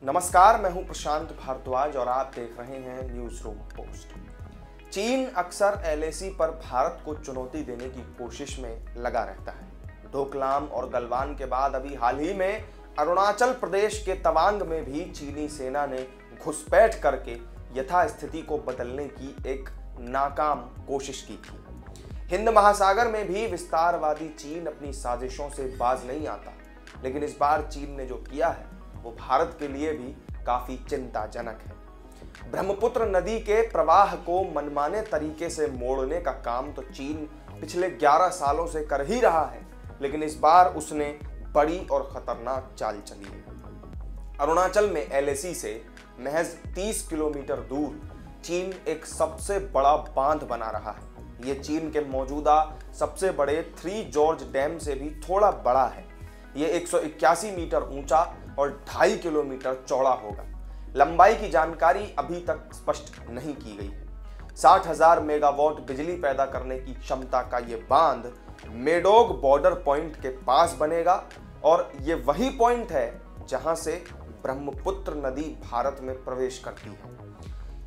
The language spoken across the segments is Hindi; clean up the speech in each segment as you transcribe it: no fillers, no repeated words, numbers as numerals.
नमस्कार, मैं हूं प्रशांत भारद्वाज और आप देख रहे हैं न्यूज रूम पोस्ट। चीन अक्सर एलएसी पर भारत को चुनौती देने की कोशिश में लगा रहता है। डोकलाम और गलवान के बाद अभी हाल ही में अरुणाचल प्रदेश के तवांग में भी चीनी सेना ने घुसपैठ करके यथास्थिति को बदलने की एक नाकाम कोशिश की थी। हिंद महासागर में भी विस्तारवादी चीन अपनी साजिशों से बाज नहीं आता, लेकिन इस बार चीन ने जो किया है वो भारत के लिए भी काफी चिंताजनक है। ब्रह्मपुत्र नदी के प्रवाह को मनमाने तरीके से मोड़ने का काम तो चीन पिछले 11 सालों से कर ही रहा है, लेकिन इस बार उसने बड़ी और खतरनाक चाल चली है। अरुणाचल में एलएसी से महज 30 किलोमीटर दूर चीन एक सबसे बड़ा बांध बना रहा है। ये चीन के मौजूदा सबसे बड़े 3 जॉर्ज डैम से भी थोड़ा बड़ा है। ये 181 मीटर ऊंचा और 2.5 किलोमीटर चौड़ा होगा। लंबाई की जानकारी अभी तक स्पष्ट नहीं की गई है। 60,000 मेगावाट बिजली पैदा करने की क्षमता का ये बांध मेडोग बॉर्डर पॉइंट के पास बनेगा और ये वही पॉइंट है जहां से ब्रह्मपुत्र नदी भारत में प्रवेश करती है।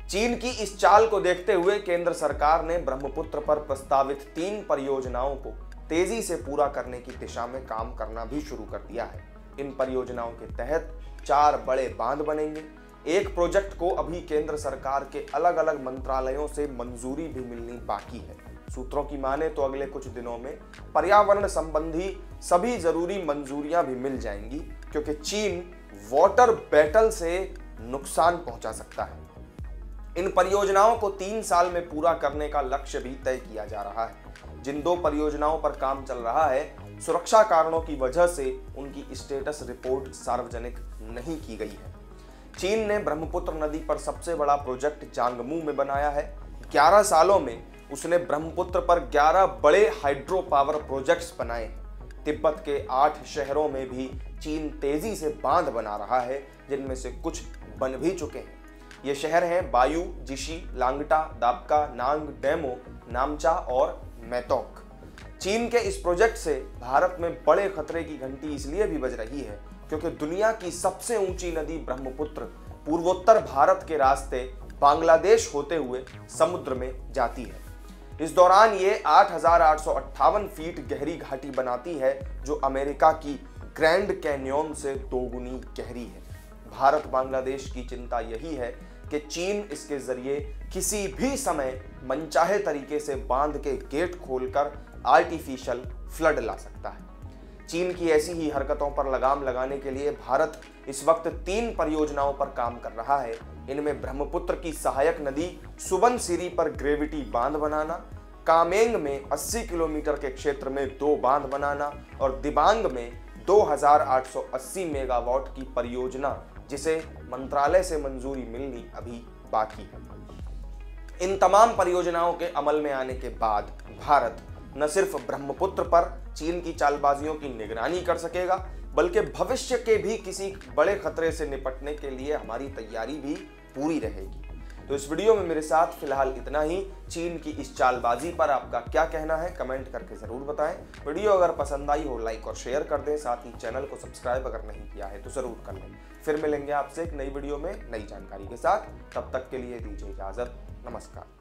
चीन की इस चाल को देखते हुए केंद्र सरकार ने ब्रह्मपुत्र पर प्रस्तावित 3 परियोजनाओं को तेजी से पूरा करने की दिशा में काम करना भी शुरू कर दिया है। इन परियोजनाओं के तहत 4 बड़े बांध बनेंगे। एक प्रोजेक्ट को अभी केंद्र सरकार के अलग अलग मंत्रालयों से मंजूरी भी मिलनी बाकी है। सूत्रों की माने तो अगले कुछ दिनों में पर्यावरण संबंधी सभी जरूरी मंजूरियां भी मिल जाएंगी, क्योंकि चीन वाटर बैटल से नुकसान पहुंचा सकता है। इन परियोजनाओं को 3 साल में पूरा करने का लक्ष्य भी तय किया जा रहा है। जिन 2 परियोजनाओं पर काम चल रहा है, सुरक्षा कारणों की वजह से उनकी स्टेटस रिपोर्ट सार्वजनिक नहीं की गई है। चीन ने ब्रह्मपुत्र नदी पर सबसे बड़ा प्रोजेक्ट जांगमू में बनाया है। 11 सालों में उसने ब्रह्मपुत्र पर 11 बड़े हाइड्रो पावर प्रोजेक्ट्स बनाए हैं। तिब्बत के 8 शहरों में भी चीन तेजी से बांध बना रहा है, जिनमें से कुछ बन भी चुके हैं। ये शहर हैं बायू, जिशी, लांगटा, दाबका, नांग, डेमो, नामचा और मैतोक। चीन के इस प्रोजेक्ट से भारत में बड़े खतरे की घंटी इसलिए भी बज रही है क्योंकि दुनिया की सबसे ऊंची नदी ब्रह्मपुत्र पूर्वोत्तर भारत के रास्ते बांग्लादेश होते हुए समुद्र में जाती है। इस दौरान ये 8,858 फीट गहरी घाटी बनाती है, जो अमेरिका की ग्रैंड कैन्यन से 2 गुनी गहरी है। भारत बांग्लादेश की चिंता यही है कि चीन इसके जरिए किसी भी समय मनचाहे तरीके से बांध के गेट खोलकर आर्टिफिशियल फ्लड ला सकता है। चीन की ऐसी ही हरकतों पर लगाम लगाने के लिए भारत इस वक्त 3 परियोजनाओं पर काम कर रहा है। इनमें ब्रह्मपुत्र की सहायक नदी सुबनसिरी पर ग्रेविटी बांध बनाना, कामेंग में 80 किलोमीटर के क्षेत्र में 2 बांध बनाना और दिबांग में 2,880 मेगावाट की परियोजना, जिसे मंत्रालय से मंजूरी मिलनी अभी बाकी है। इन तमाम परियोजनाओं के अमल में आने के बाद भारत न सिर्फ ब्रह्मपुत्र पर चीन की चालबाजियों की निगरानी कर सकेगा, बल्कि भविष्य के भी किसी बड़े खतरे से निपटने के लिए हमारी तैयारी भी पूरी रहेगी। तो इस वीडियो में मेरे साथ फिलहाल इतना ही। चीन की इस चालबाजी पर आपका क्या कहना है, कमेंट करके जरूर बताएं। वीडियो अगर पसंद आई हो लाइक और शेयर कर दें, साथ ही चैनल को सब्सक्राइब अगर नहीं किया है तो जरूर कर लें। फिर मिलेंगे आपसे एक नई वीडियो में नई जानकारी के साथ। तब तक के लिए दीजिए इजाजत। नमस्कार।